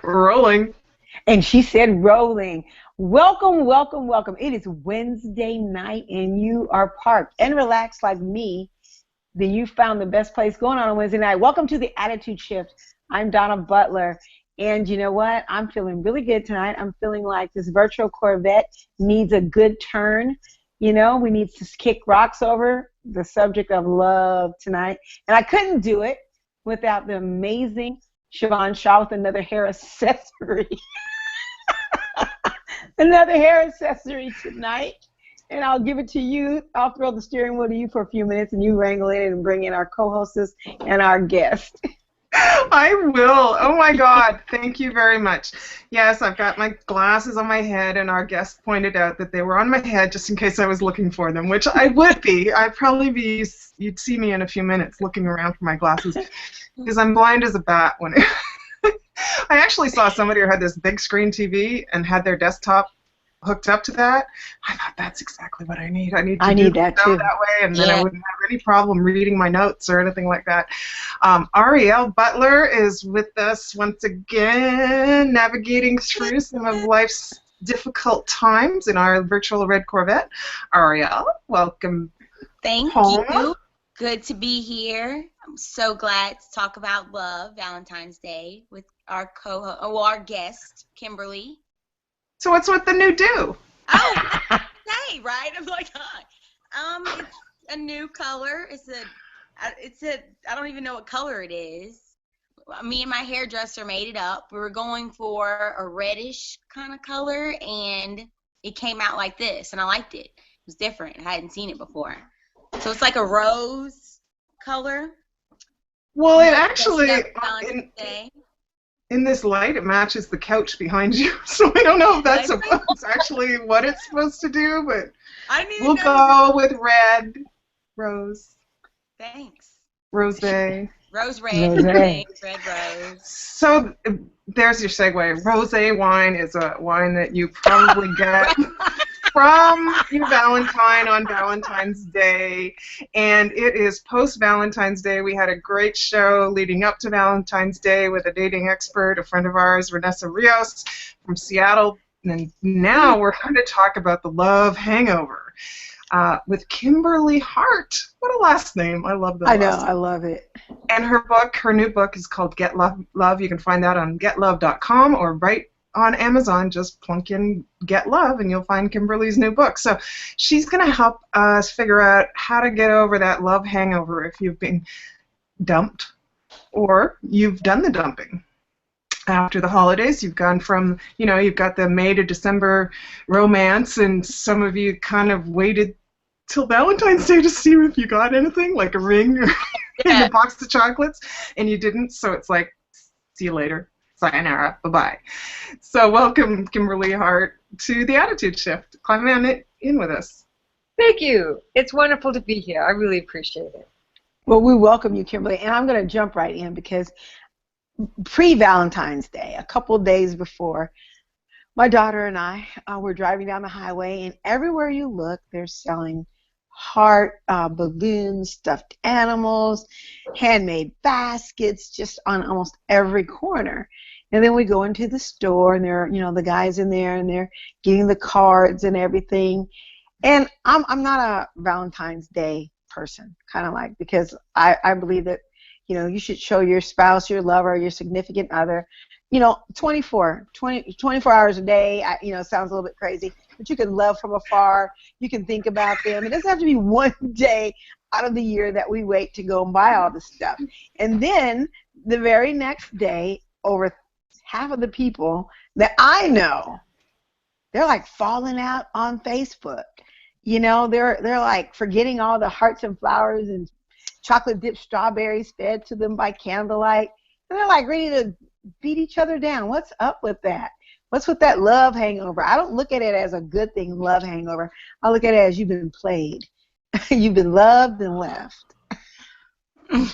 Rolling. And she said rolling. Welcome, welcome, welcome. It is Wednesday night and you are parked and relaxed like me. Then you found the best place going on Wednesday night. Welcome to the Attitude Shift. I'm Donna Butler. And you know what? I'm feeling really good tonight. I'm feeling like this virtual Corvette needs a good turn. You know, we need to kick rocks over the subject of love tonight. And I couldn't do it without the amazing Siobhan Shaw with another hair accessory. Another hair accessory tonight. And I'll give it to you. I'll throw the steering wheel to you for a few minutes and you wrangle it and bring in our co-hostess and our guest. I will. Oh my God. Thank you very much. Yes, I've got my glasses on my head, and our guest pointed out that they were on my head just in case I was looking for them, which I would be. I'd probably be, you'd see me in a few minutes looking around for my glasses because I'm blind as a bat when I actually saw somebody who had this big screen TV and had their desktop hooked up to that. I thought that's exactly what I need. I need that too. That way, and then I wouldn't have any problem reading my notes or anything like that. Ariel Butler is with us once again, navigating through some of life's difficult times in our virtual red Corvette. Ariel, welcome. Thank you. Good to be here. I'm so glad to talk about love, Valentine's Day, with our our guest, Kimberly. So what's with the new do? Oh, hey, right? I'm like, hi. It's a new color. It's a, I don't even know what color it is. Me and my hairdresser made it up. We were going for a reddish kind of color, and it came out like this, and I liked it. It was different. I hadn't seen it before. So it's like a rose color. Well, it actually, in this light, it matches the couch behind you, so I don't know if that's actually what it's supposed to do, but we'll go with red, rose. Thanks. Rose. Rose red. Thanks, red rose. So there's your segue. Rosé wine is a wine that you probably get from your Valentine on Valentine's Day, and it is post-Valentine's Day. We had a great show leading up to Valentine's Day with a dating expert, a friend of ours, Vanessa Rios from Seattle, and now we're going to talk about the love hangover with Kimberly Hart. What a last name. I love that. I know, I love it. And her new book is called Get Love. You can find that on getlove.com or right on Amazon. Just plunk in Get Love and you'll find Kimberly's new book. So she's going to help us figure out how to get over that love hangover if you've been dumped or you've done the dumping. After the holidays, you've gone from, you've got the May to December romance, and some of you kind of waited till Valentine's Day to see if you got anything, like a ring or a box of chocolates, and you didn't, so it's like, see you later. Sayonara, bye-bye. So welcome, Kimberly Hart, to the Attitude Shift. Climb on in with us. Thank you. It's wonderful to be here. I really appreciate it. Well, we welcome you, Kimberly, and I'm going to jump right in because pre-Valentine's Day, a couple of days before, my daughter and I were driving down the highway, and everywhere you look, they're selling heart balloons, stuffed animals, handmade baskets, just on almost every corner. And then we go into the store, and there are, the guys in there, and they're getting the cards and everything. And I'm not a Valentine's Day person, kind of like, because I believe that, you should show your spouse, your lover, your significant other, 24 hours a day. Sounds a little bit crazy, but you can love from afar. You can think about them. It doesn't have to be one day out of the year that we wait to go and buy all this stuff. And then the very next day, over half of the people that I know, they're like falling out on Facebook. They're like forgetting all the hearts and flowers and chocolate dipped strawberries fed to them by candlelight. And they're like ready to beat each other down. What's up with that? What's with that love hangover? I don't look at it as a good thing, love hangover. I look at it as you've been played. You've been loved and left. It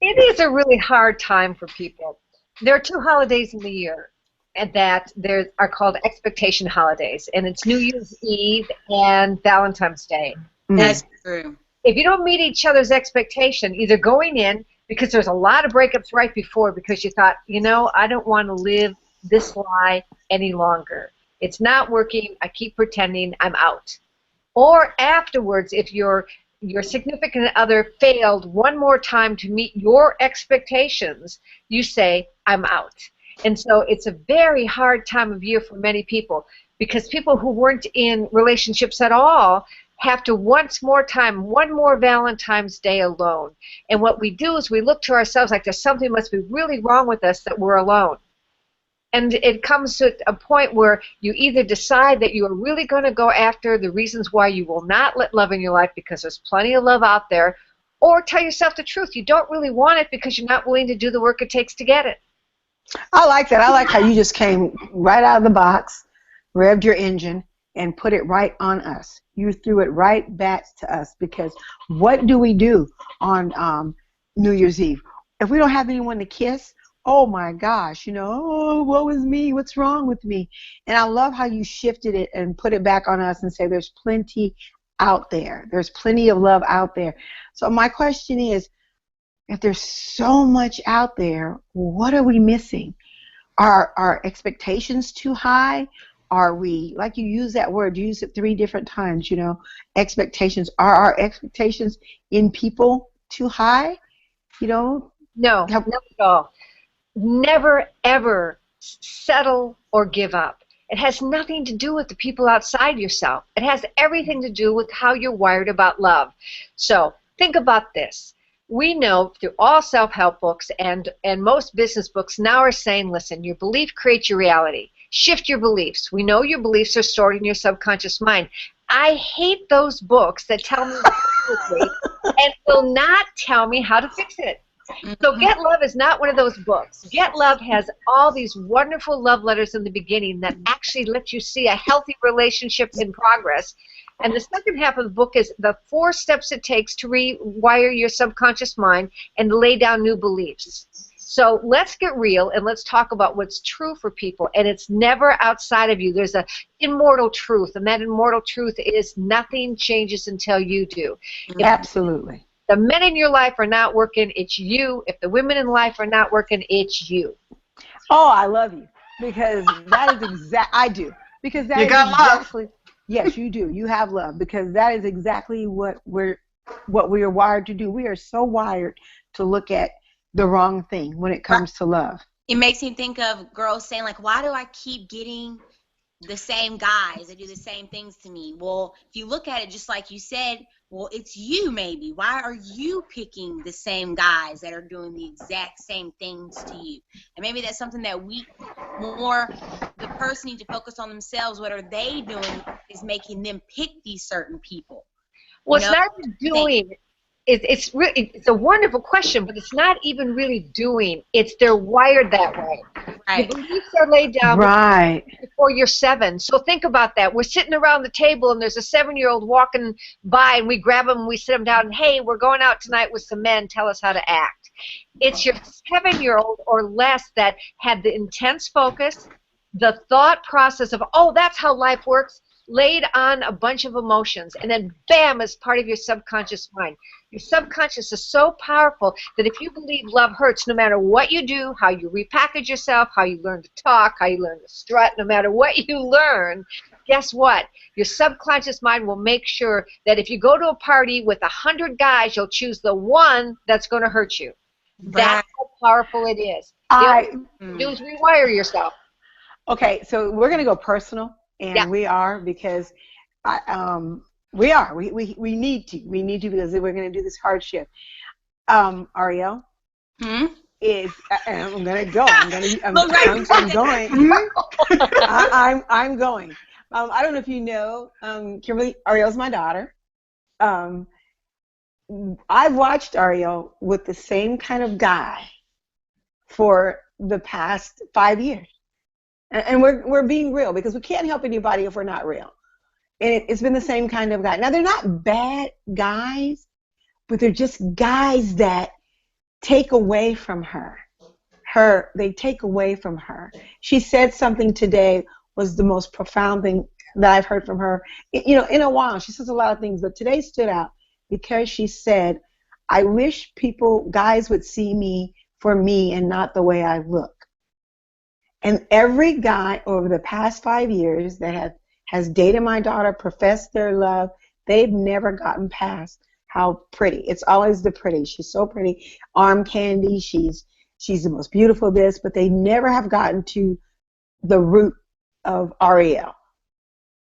is a really hard time for people. There are two holidays in the year and that are called expectation holidays, and it's New Year's Eve and Valentine's Day. That's true. If you don't meet each other's expectation, either going in because there's a lot of breakups right before because you thought, you know, I don't want to live this lie any longer. It's not working. I keep pretending I'm out. Or afterwards, if your significant other failed one more time to meet your expectations, you say, I'm out. And so it's a very hard time of year for many people because people who weren't in relationships at all have to one more Valentine's Day alone. And what we do is we look to ourselves like there's something must be really wrong with us that we're alone. And it comes to a point where you either decide that you are really going to go after the reasons why you will not let love in your life because there's plenty of love out there, or tell yourself the truth. You don't really want it because you're not willing to do the work it takes to get it. I like that. I like how you just came right out of the box, revved your engine, and put it right on us. You threw it right back to us because what do we do on New Year's Eve? If we don't have anyone to kiss, oh my gosh, you know, oh, woe is me, what's wrong with me? And I love how you shifted it and put it back on us and say there's plenty out there. There's plenty of love out there. So my question is, if there's so much out there, what are we missing? Are our expectations too high? Are we, like you use that word, you use it 3 different times, you know, expectations. Are our expectations in people too high? You know? No, not at all. Never, ever settle or give up. It has nothing to do with the people outside yourself. It has everything to do with how you're wired about love. So think about this. We know through all self-help books and most business books now are saying, listen, your belief creates your reality. Shift your beliefs. We know your beliefs are stored in your subconscious mind. I hate those books that tell me and will not tell me how to fix it. So Get Love is not one of those books. Get Love has all these wonderful love letters in the beginning that actually let you see a healthy relationship in progress. And the second half of the book is the 4 steps it takes to rewire your subconscious mind and to lay down new beliefs. So let's get real and let's talk about what's true for people. And it's never outside of you. There's an immortal truth, and that immortal truth is nothing changes until you do. Absolutely. The men in your life are not working, it's you. If the women in life are not working, it's you. Oh, I love you. Because that is I do. Because that you is got exactly, love. yes, you do. You have love. Because that is exactly what we are wired to do. We are so wired to look at the wrong thing when it comes to love. It makes me think of girls saying, like, why do I keep getting the same guys that do the same things to me? Well, if you look at it just like you said, well, it's you maybe. Why are you picking the same guys that are doing the exact same things to you? And maybe that's something that the person needs to focus on themselves. What are they doing is making them pick these certain people. Well, it's not doing. It's a wonderful question, but it's not even really doing. It's they're wired that way. Right. The beliefs are laid down before you're 7. So think about that. We're sitting around the table, and there's a 7-year-old walking by, and we grab him and we sit him down, and hey, we're going out tonight with some men. Tell us how to act. It's your 7-year-old or less that had the intense focus, the thought process of, oh, that's how life works, laid on a bunch of emotions, and then bam, as part of your subconscious mind. Your subconscious is so powerful that if you believe love hurts, no matter what you do, how you repackage yourself, how you learn to talk, how you learn to strut, no matter what you learn, guess what? Your subconscious mind will make sure that if you go to a party with 100 guys, you'll choose the one that's going to hurt you. That's how powerful it is. Do is rewire yourself. Okay, so we're going to go personal. And we are because we need to because we're going to do this hard shift. Ariel is I'm going to go. I'm going. I don't know if you know, Kimberly. Ariel's my daughter. I've watched Ariel with the same kind of guy for the past 5 years. And we're being real because we can't help anybody if we're not real. And it's been the same kind of guy. Now, they're not bad guys, but they're just guys that take away from her. They take away from her. She said something today was the most profound thing that I've heard from her. You know, in a while, she says a lot of things, but today stood out because she said, I wish guys would see me for me and not the way I look. And every guy over the past 5 years that has dated my daughter, professed their love, they've never gotten past how pretty. It's always the pretty. She's so pretty. Arm candy. She's the most beautiful this, but they never have gotten to the root of Ariel.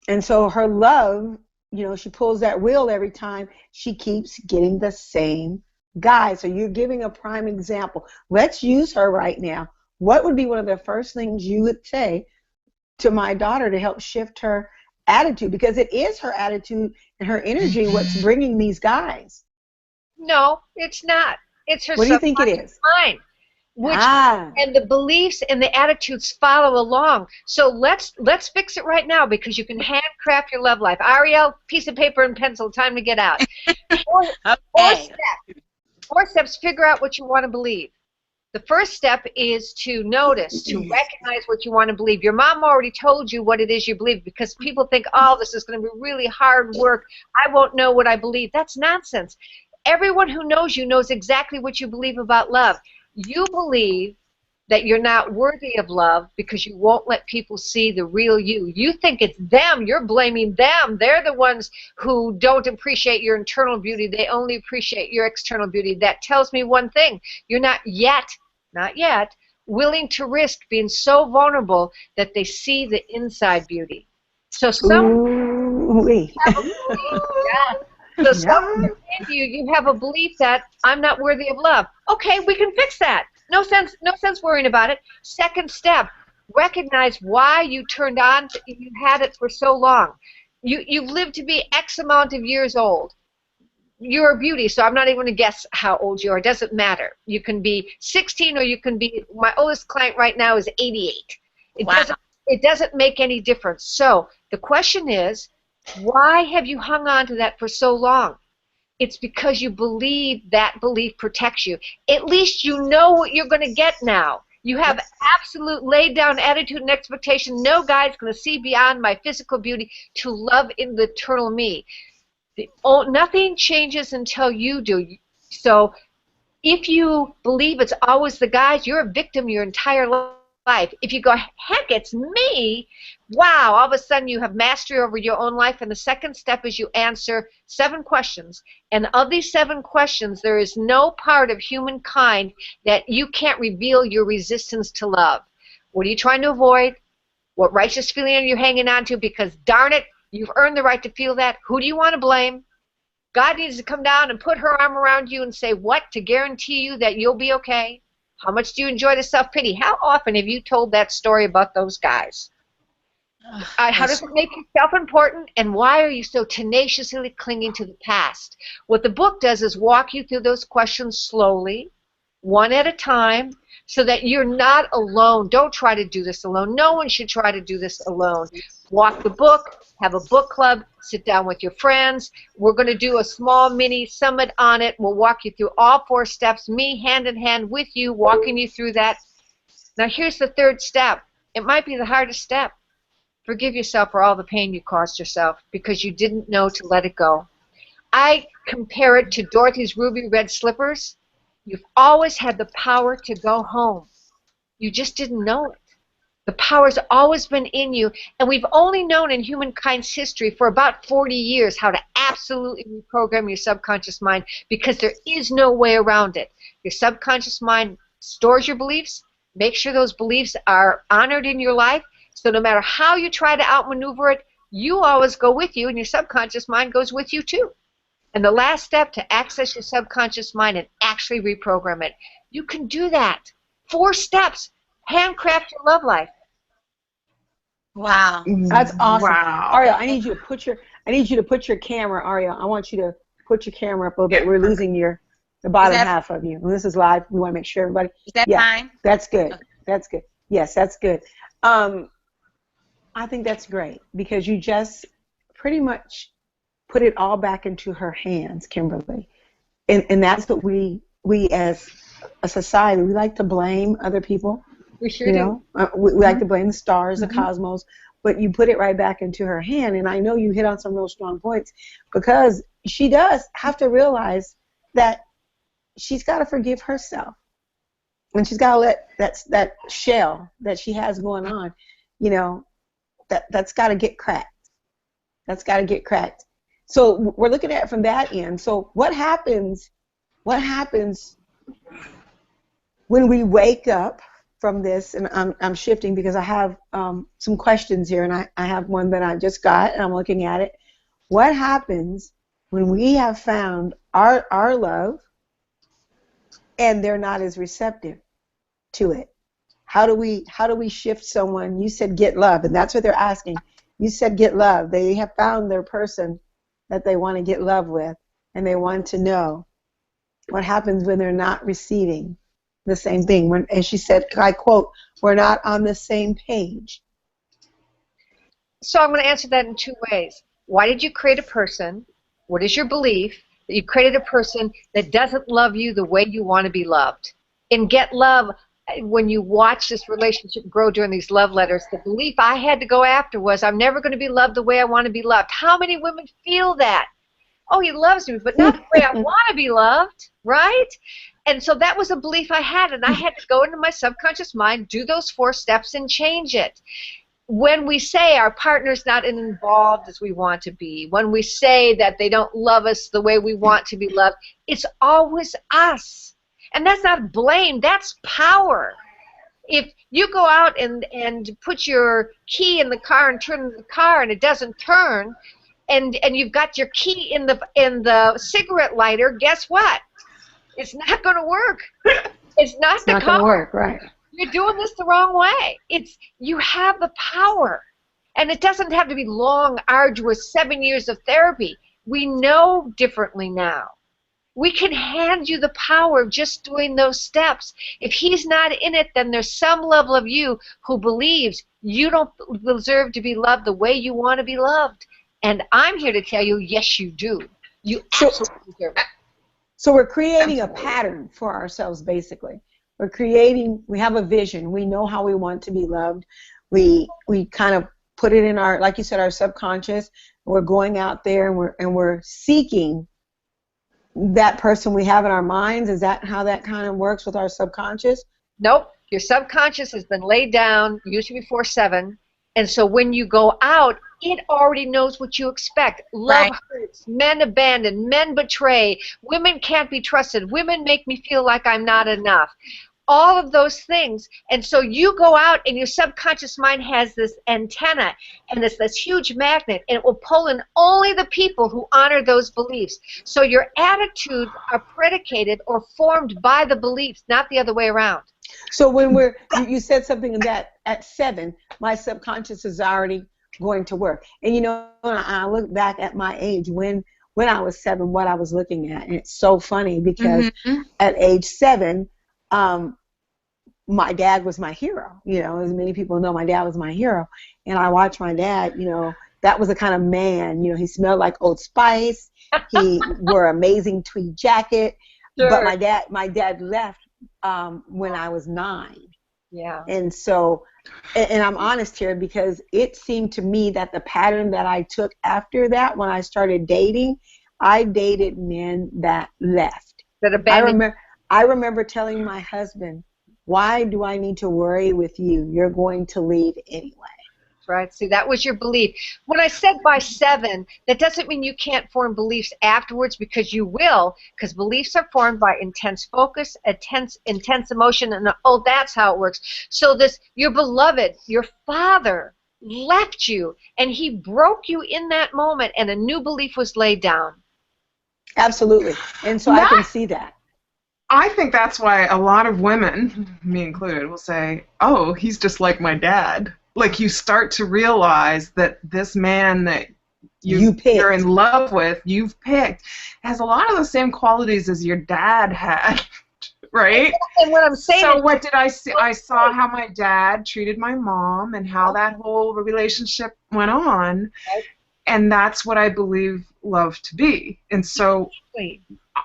And so her love, she pulls that wheel every time. She keeps getting the same guy. So you're giving a prime example. Let's use her right now. What would be one of the first things you would say to my daughter to help shift her attitude? Because it is her attitude and her energy what's bringing these guys. No, it's not. It's her What do you think it is? mind. And the beliefs and the attitudes follow along. So let's fix it right now, because you can handcraft your love life. Ariel, piece of paper and pencil, time to get out. Four steps, figure out what you want to believe. The first step is to notice, to recognize what you want to believe. Your mom already told you what it is you believe, because people think, oh, this is going to be really hard work. I won't know what I believe. That's nonsense. Everyone who knows you knows exactly what you believe about love. You believe that you're not worthy of love because you won't let people see the real you. You think it's them. You're blaming them. They're the ones who don't appreciate your internal beauty. They only appreciate your external beauty. That tells me one thing. You're not yet, willing to risk being so vulnerable that they see the inside beauty. So somewhere in you have a belief that I'm not worthy of love. Okay, we can fix that. No sense worrying about it. Second step, recognize why you turned on. You had it for so long. You've lived to be X amount of years old. You're a beauty, so I'm not even going to guess how old you are. It doesn't matter. You can be 16 or you can be, my oldest client right now is 88. It doesn't make any difference. So the question is, why have you hung on to that for so long? It's because you believe that belief protects you. At least you know what you're going to get now. You have absolute laid down attitude and expectation. No guy's going to see beyond my physical beauty to love in the eternal me. Nothing changes until you do. So if you believe it's always the guys, you're a victim your entire life. If you go, heck, it's me, wow, all of a sudden you have mastery over your own life. And the second step is you answer 7 questions. And of these 7 questions, there is no part of humankind that you can't reveal your resistance to love. What are you trying to avoid? What righteous feeling are you hanging on to? Because darn it, you've earned the right to feel that. Who do you want to blame? God needs to come down and put her arm around you and say, what, to guarantee you that you'll be okay? How much do you enjoy the self-pity? How often have you told that story about those guys? How does it make you self-important? And why are you so tenaciously clinging to the past? What the book does is walk you through those questions slowly, one at a time, so that you're not alone. Don't try to do this alone. No one should try to do this alone. Walk the book, have a book club, sit down with your friends. We're going to do a small mini summit on it. We'll walk you through all 4 steps, me hand in hand with you, walking you through that. Now here's the 3rd step. It might be the hardest step. Forgive yourself for all the pain you caused yourself because you didn't know to let it go. I compare it to Dorothy's ruby red slippers. You've always had the power to go home. You just didn't know it. The power's always been in you, and we've only known in humankind's history for about 40 years how to absolutely reprogram your subconscious mind, because there is no way around it. Your subconscious mind stores your beliefs. Make sure those beliefs are honored in your life, so no matter how you try to outmaneuver it, you always go with you, and your subconscious mind goes with you too. And the last step, to access your subconscious mind and actually reprogram it. You can do that. 4 steps. Handcraft your love life. Wow. That's awesome. Wow. Ariel, I need you to put your camera, Ariel. I want you to put your camera up a little bit. We're losing the bottom half of you. And this is live. We want to make sure everybody. Is that fine? That's good. Okay. That's good. Yes, that's good. I think that's great because you just pretty much put it all back into her hands, Kimberly. And that's what we as a society, we like to blame other people. We sure do. We like to blame the stars, the cosmos, but you put it right back into her hand. And I know you hit on some real strong points because she does have to realize that she's got to forgive herself. And she's got to let that shell that she has going on, you know, that's got to get cracked. That's got to get cracked. So we're looking at it from that end. So what happens when we wake up from this? And I'm shifting because I have some questions here, and I have one that I just got, and I'm looking at it. What happens when we have found our love and they're not as receptive to it? How do we shift someone? You said get love, and that's what they're asking. You said get love. They have found their person that they want to get love with, and they want to know what happens when they're not receiving the same thing. When, as she said, I quote, we're not on the same page. So I'm going to answer that in two ways. Why did you create a person? What is your belief that you created a person that doesn't love you the way you want to be loved? In Get Love, when you watch this relationship grow during these love letters, the belief I had to go after was, I'm never going to be loved the way I want to be loved. How many women feel that? Oh, he loves me, but not the way I want to be loved, right? And so that was a belief I had, and I had to go into my subconscious mind, do those 4 steps, and change it. When we say our partner's not as involved as we want to be, when we say that they don't love us the way we want to be loved, it's always us. And that's not blame, that's power. If you go out and put your key in the car and turn the car and it doesn't turn, and you've got your key in the cigarette lighter, guess what? It's not going to work. It's not going to work, right? You're doing this the wrong way. You have the power. And it doesn't have to be long, arduous, 7 years of therapy. We know differently now. We can hand you the power of just doing those steps. If he's not in it, then there's some level of you who believes you don't deserve to be loved the way you want to be loved. And I'm here to tell you, yes, you do. You absolutely deserve it. So we're creating a pattern for ourselves, basically. We have a vision. We know how we want to be loved. We kind of put it in our, like you said, our subconscious. We're going out there and we're seeking that person we have in our minds. Is that how that kind of works with our subconscious? Nope. Your subconscious has been laid down, usually before 7. And so when you go out, it already knows what you expect. Love hurts. Men abandon. Men betray. Women can't be trusted. Women make me feel like I'm not enough. All of those things. And so you go out and your subconscious mind has this antenna and it's this huge magnet, and it will pull in only the people who honor those beliefs. So your attitudes are predicated or formed by the beliefs, not the other way around. So when you said something that at 7, my subconscious is already going to work. And you know, I look back at my age when I was 7, what I was looking at, and it's so funny because at age 7, my dad was my hero. You know, as many people know, my dad was my hero, and I watched my dad. You know, that was the kind of man. You know, he smelled like Old Spice. He wore an amazing tweed jacket. Sure. But my dad left when I was 9. Yeah. And so, and I'm honest here because it seemed to me that the pattern that I took after that, when I started dating, I dated men that left. That abandoned. I remember telling my husband, why do I need to worry with you? You're going to leave anyway. Right. See, that was your belief. When I said by 7, that doesn't mean you can't form beliefs afterwards, because you will, because beliefs are formed by intense focus, intense emotion, and that's how it works. So your beloved, your father left you, and he broke you in that moment, and a new belief was laid down. Absolutely. And so I can see that. I think that's why a lot of women, me included, will say, oh, he's just like my dad. Like, you start to realize that this man that you're in love with, you've picked, has a lot of the same qualities as your dad had, right? And what I'm saying so what did I see? I saw how my dad treated my mom and how that whole relationship went on, and that's what I believe love to be. And so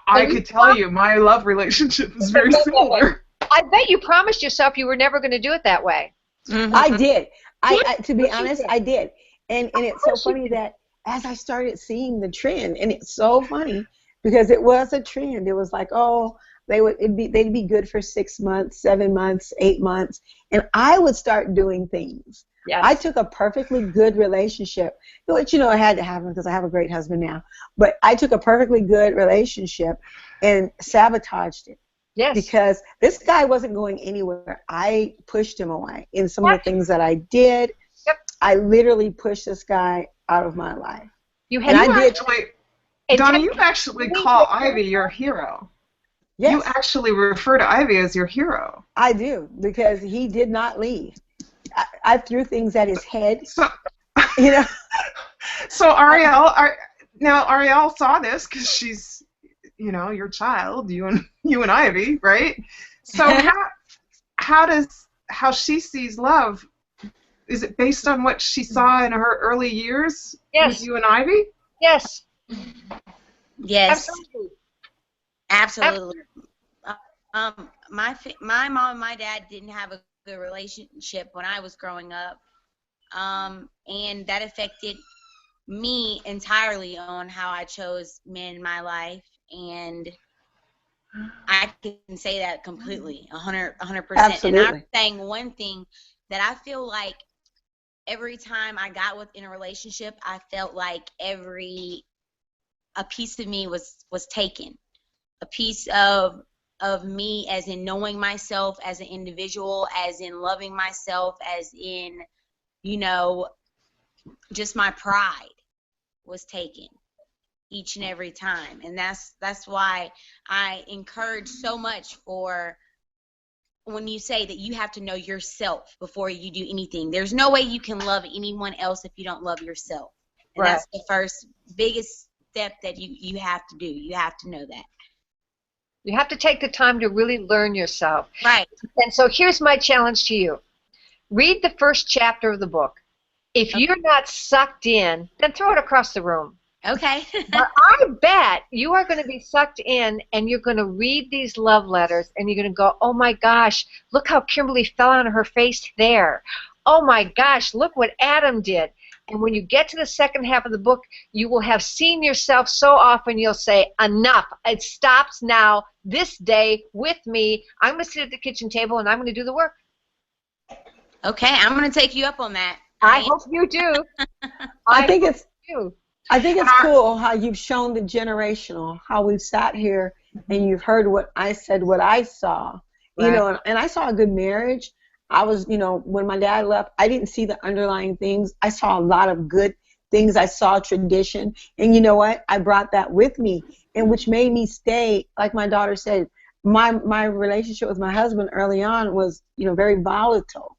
I could tell you my love relationship is very similar. I bet you promised yourself you were never going to do it that way. Mm-hmm. I did. I to be honest, I did. And it's so funny that as I started seeing the trend, and it's so funny because it was a trend. It was like, oh, They'd be good for 6 months, 7 months, 8 months, and I would start doing things. Yes. I took a perfectly good relationship, which it had to happen because I have a great husband now. But I took a perfectly good relationship and sabotaged it. Yes. Because this guy wasn't going anywhere. I pushed him away in some of the things that I did. Yep. I literally pushed this guy out of my life. Donna, you actually call Ivy your hero. Yes. You actually refer to Ivy as your hero. I do, because he did not leave. I threw things at his head. So, you know. So Ariel saw this because she's, your child, you and Ivy, right? So how she sees love, is it based on what she saw in her early years with you and Ivy? Yes. Yes. Absolutely. My mom and my dad didn't have a good relationship when I was growing up, and that affected me entirely on how I chose men in my life, and I can say that completely, 100%. Absolutely. And I'm saying one thing that I feel like every time I got within a relationship, I felt like a piece of me was taken, a piece of me, as in knowing myself as an individual, as in loving myself, as in, just my pride was taken each and every time. And that's why I encourage so much for when you say that you have to know yourself before you do anything. There's no way you can love anyone else if you don't love yourself. And Right. That's the first biggest step that you have to do. You have to know that. You have to take the time to really learn yourself. Right. And so here's my challenge to you. Read the first chapter of the book. If you're not sucked in, then throw it across the room. Okay. But I bet you are going to be sucked in, and you're going to read these love letters, and you're going to go, oh my gosh, look how Kimberly fell on her face there. Oh my gosh, look what Adam did. And when you get to the second half of the book, you will have seen yourself so often you'll say, enough. It stops now, this day, with me. I'm going to sit at the kitchen table, and I'm going to do the work. Okay, I'm going to take you up on that. I hope you do. I think it's And cool how you've shown the generational, how we've sat here and you've heard what I said, what I saw, Right. and I saw a good marriage. I was, when my dad left, I didn't see the underlying things. I saw a lot of good things. I saw tradition, and you know what? I brought that with me, and which made me stay. Like my daughter said, my relationship with my husband early on was, very volatile.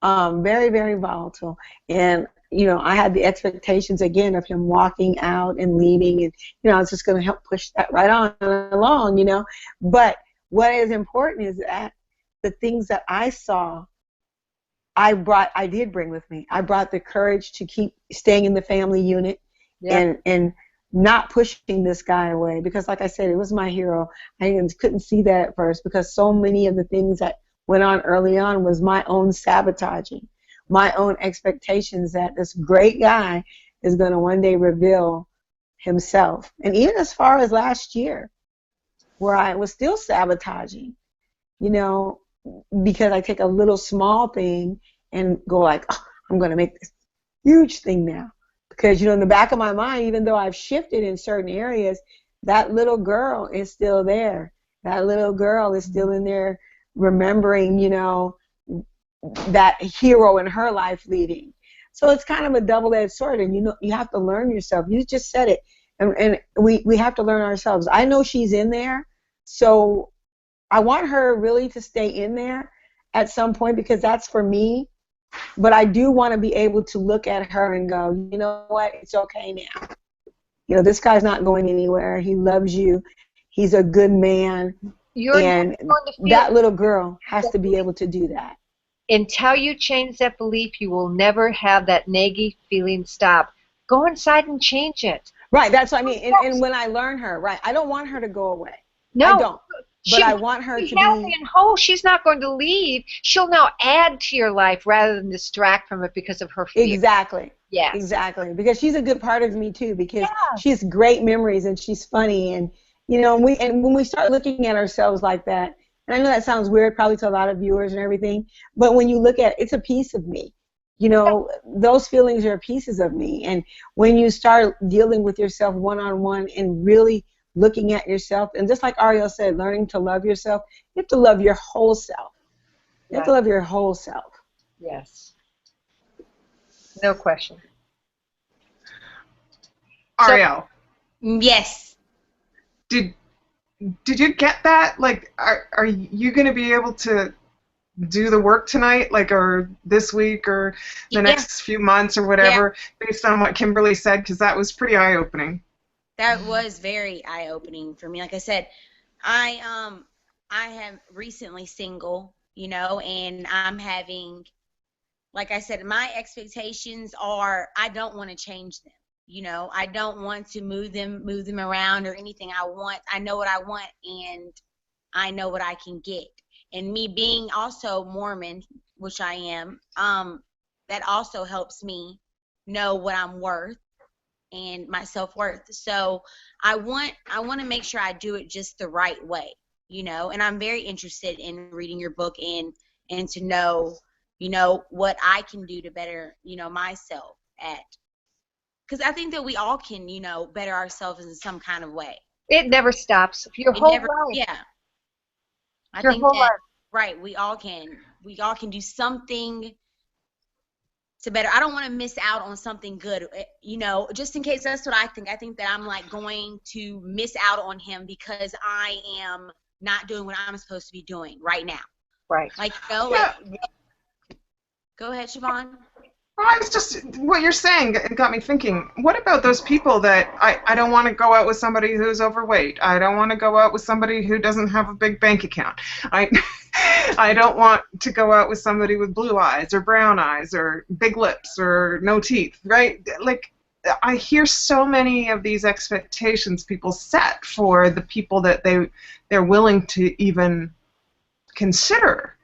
Very, very volatile. And, I had the expectations, again, of him walking out and leaving. And, I was just going to help push that right on along, But what is important is that the things that I saw, I did bring with me. I brought the courage to keep staying in the family unit and not pushing this guy away. Because, like I said, it was my hero. I couldn't see that at first because so many of the things that went on early on was my own sabotaging, my own expectations that this great guy is going to one day reveal himself. And even as far as last year, where I was still sabotaging, because I take a little small thing and go like, oh, I'm going to make this huge thing now. Because, in the back of my mind, even though I've shifted in certain areas, that little girl is still there. That little girl is still in there remembering, that hero in her life leaving. So it's kind of a double-edged sword, and you have to learn yourself. You just said it, and we have to learn ourselves. I know she's in there, so I want her really to stay in there at some point because that's for me. But I do want to be able to look at her and go, you know what, it's okay now. This guy's not going anywhere. He loves you. He's a good man. And that little girl has to be able to do that. Until you change that belief, you will never have that naggy feeling stop. Go inside and change it. Right, that's what I mean. And when I learn her, right, I don't want her to go away. No, I don't. But I want her to be healthy and whole. She's not going to leave. She'll now add to your life rather than distract from it because of her fear. Exactly. Yes. Exactly. Because she's a good part of me too. Because she has great memories and she's funny and You know, and when we start looking at ourselves like that, and I know that sounds weird probably to a lot of viewers and everything, but when you look at it, it's a piece of me. You know, those feelings are pieces of me. And when you start dealing with yourself one-on-one and really looking at yourself, and just like Ariel said, learning to love yourself, you have to love your whole self. You have to Yes. love your whole self. Yes. No question. Ariel, Yes. did you get that? Like, are you going to be able to do the work tonight, like, or this week, or the Yeah. next few months, or whatever, based on what Kimberly said? Because that was pretty eye-opening. That was very eye-opening for me. Like I said, I am recently single, you know, and I'm having, like I said, my expectations are I don't want to change them. You know, I don't want to move them around or anything. I know what I want, and I know what I can get. And me being also Mormon, which I am, that also helps me know what I'm worth and my self-worth. So I want to make sure I do it just the right way, you know. And I'm very interested in reading your book and to know, you know, what I can do to better, you know, myself at, because I think that we all can, you know, better ourselves in some kind of way. It never stops. Your It whole never, life. yeah. I Your think whole that, life. right, we all can do something to better. I don't want to miss out on something good, you know, just in case. That's what I think. I think that I'm like going to miss out on him because I am not doing what I'm supposed to be doing right now. Right. Like, you know, Yeah. like, go ahead, Siobhan. Well, I was just, what you're saying got me thinking, what about those people that I don't want to go out with somebody who's overweight. I don't want to go out with somebody who doesn't have a big bank account. I I don't want to go out with somebody with blue eyes or brown eyes or big lips or no teeth, right? Like, I hear so many of these expectations people set for the people that they're willing to even consider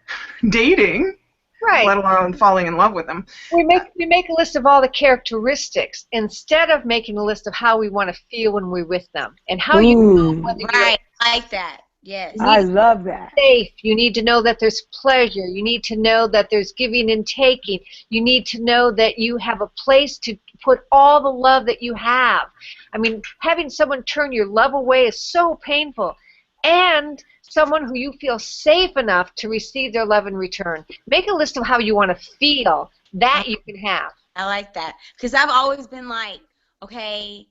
dating, Right. let alone falling in love with them. We make a list of all the characteristics instead of making a list of how we want to feel when we're with them and how you know whether you're Right, I like that. Yes. I love that. safe. You need to know that there's pleasure. You need to know that there's giving and taking. You need to know that you have a place to put all the love that you have. I mean, having someone turn your love away is so painful. And someone who you feel safe enough to receive their love in return. Make a list of how you want to feel. That you can have. I like that. Because I've always been like, okay,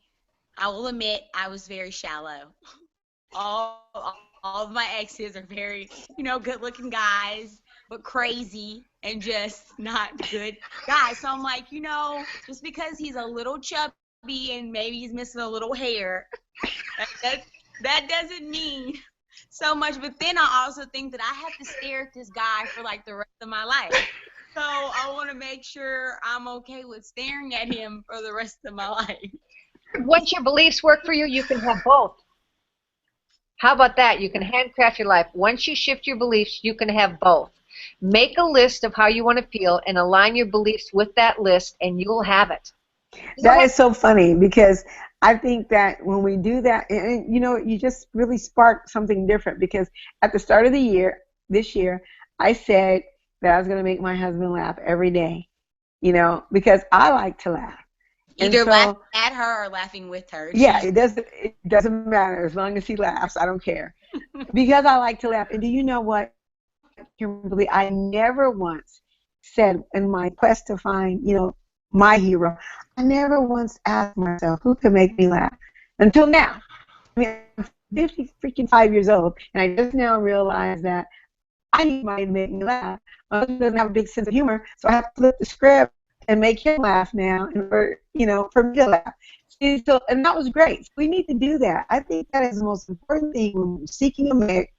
I will admit I was very shallow. All of my exes are very, you know, good-looking guys, but crazy and just not good guys. So I'm like, you know, just because he's a little chubby and maybe he's missing a little hair, that doesn't mean so much. But then I also think that I have to stare at this guy for like the rest of my life. So I want to make sure I'm okay with staring at him for the rest of my life. Once your beliefs work for you, you can have both. How about that? You can handcraft your life. Once you shift your beliefs, you can have both. Make a list of how you want to feel and align your beliefs with that list, and you'll have it. That is so funny because I think that when we do that, and you know, you just really spark something different because at the start of the year, this year, I said that I was going to make my husband laugh every day, you know, because I like to laugh. Either laughing at her or laughing with her. Yeah, it doesn't matter as long as he laughs. I don't care because I like to laugh. And do you know what, Kimberly? I never once said in my quest to find, you know, my hero, I never once asked myself who could make me laugh until now. I mean, I'm 55 years old, and I just now realize that I need somebody to make me laugh. My husband doesn't have a big sense of humor, so I have to flip the script and make him laugh now, and for me to laugh. See, so, and that was great. So we need to do that. I think that is the most important thing when seeking a mate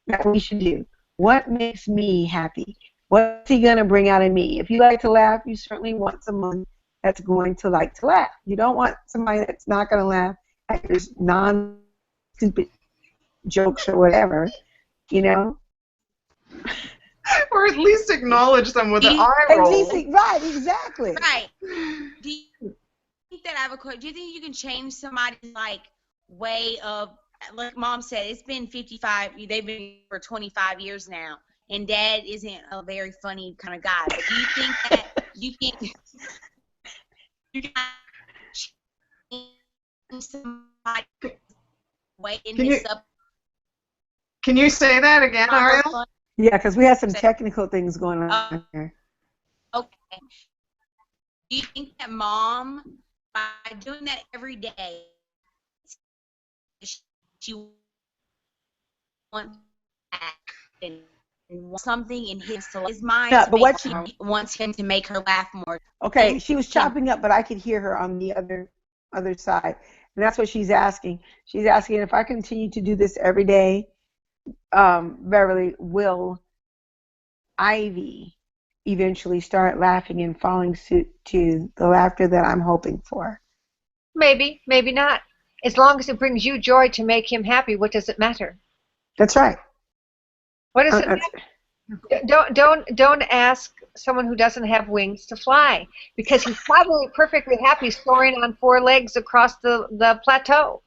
that we should do. What makes me happy? What's he going to bring out in me? If you like to laugh, you certainly want someone that's going to like to laugh. You don't want somebody that's not going to laugh at your non-stupid jokes or whatever, you know? Or at least acknowledge them with an eye roll. Right, exactly. Right. Do you think that I have a question? Do you think you can change somebody's like way of like Mom said, it's been 55. They've been for 25 years now, and Dad isn't a very funny kind of guy. But do you think that you can change somebody way in Can his you can you say that again, Ariel? Yeah, because we had some technical things going on here. Okay. Do you think that Mom, by doing that every day, she wants and wants something in his mind Yeah, to but make what she wants him to make her laugh more? okay, she was chopping up, but I could hear her on the other side, and that's what she's asking. She's asking if I continue to do this every day, Beverly, will Ivy eventually start laughing and following suit to the laughter that I'm hoping for? Maybe, maybe not. As long as it brings you joy to make him happy, what does it matter? That's right. What does it matter? Don't ask someone who doesn't have wings to fly, because he's probably perfectly happy soaring on four legs across the plateau.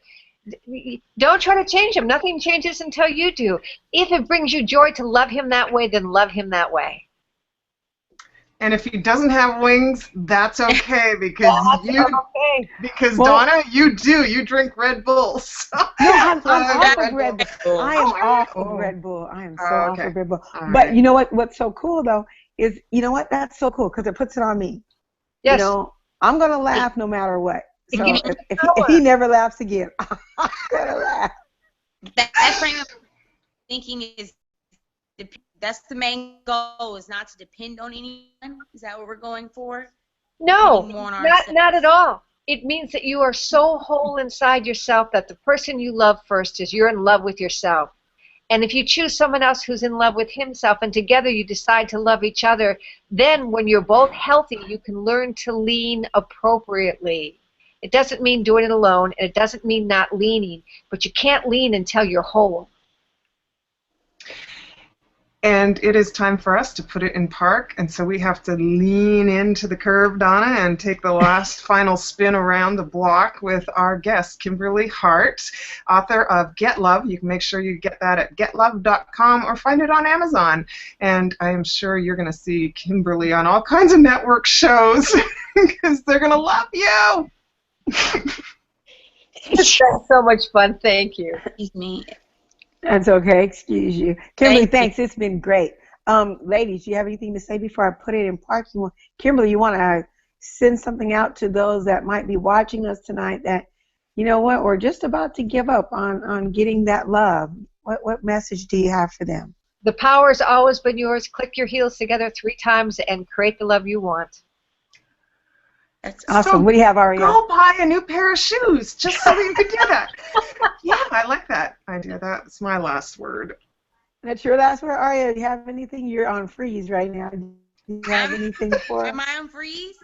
Don't try to change him. Nothing changes until you do. If it brings you joy to love him that way, then love him that way. And if he doesn't have wings, that's okay because Well, Donna, you drink Red Bull. So. No, I'm off of Red Bull. I am off of Red Bull. I am so off of Red Bull. But you know what? What's so cool though is, you know what? That's so cool because it puts it on me. Yes. You know, I'm gonna laugh no matter what. It So gives you if he never laughs again, I'm gonna laugh. That frame of thinking is that's the main goal, is not to depend on anyone. Is that what we're going for? No, More on not at all. It means that you are so whole inside yourself that the person you love first is you're in love with yourself. And if you choose someone else who's in love with himself and together you decide to love each other, then when you're both healthy, you can learn to lean appropriately. It doesn't mean doing it alone, and it doesn't mean not leaning, but you can't lean until you're whole. And it is time for us to put it in park, and so we have to lean into the curve, Donna, and take the last final spin around the block with our guest, Kimberly Hart, author of Get Love. You can make sure you get that at getlove.com or find it on Amazon. And I am sure you're going to see Kimberly on all kinds of network shows because they're going to love you. It's been so much fun. Thank you. Excuse me. That's okay. Excuse you. Kimberly, thanks. It's been great. Ladies, do you have anything to say before I put it in park? Kimberly, you want to send something out to those that might be watching us tonight that, you know what, we're just about to give up on getting that love. What message do you have for them? The power's always been yours. Click your heels together 3 times and create the love you want. That's awesome. So what do you have, Ariel? Go buy a new pair of shoes just so you can do that. Yeah, I like that idea. That's my last word. That's your last word, Ariel. Do you have anything? You're on freeze right now. Do you have anything for us? Am I on freeze?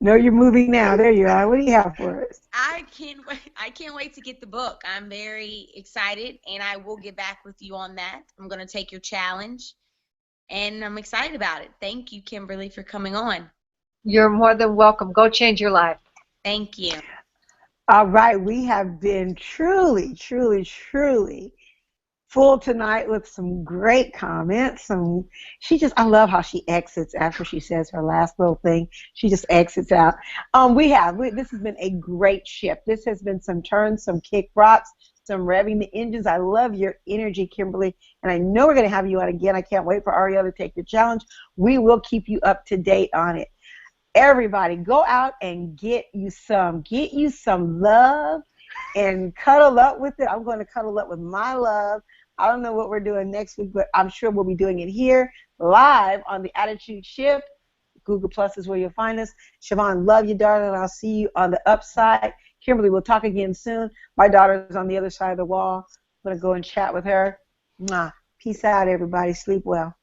No, you're moving now. There you are. What do you have for us? I can't wait to get the book. I'm very excited, and I will get back with you on that. I'm going to take your challenge, and I'm excited about it. Thank you, Kimberly, for coming on. You're more than welcome. Go change your life. Thank you. All right. We have been truly, truly, truly full tonight with some great comments. I love how she exits after she says her last little thing. She just exits out. This has been a great shift. This has been some turns, some kick rocks, some revving the engines. I love your energy, Kimberly, and I know we're going to have you on again. I can't wait for Ariel to take your challenge. We will keep you up to date on it. Everybody, go out and get you some love and cuddle up with it. I'm going to cuddle up with my love. I don't know what we're doing next week, but I'm sure we'll be doing it here live on the Attitude Shift. Google Plus is where you'll find us. Siobhan, love you, darling. I'll see you on the upside. Kimberly, we'll talk again soon. My daughter's on the other side of the wall. I'm going to go and chat with her. Mwah. Peace out, everybody. Sleep well.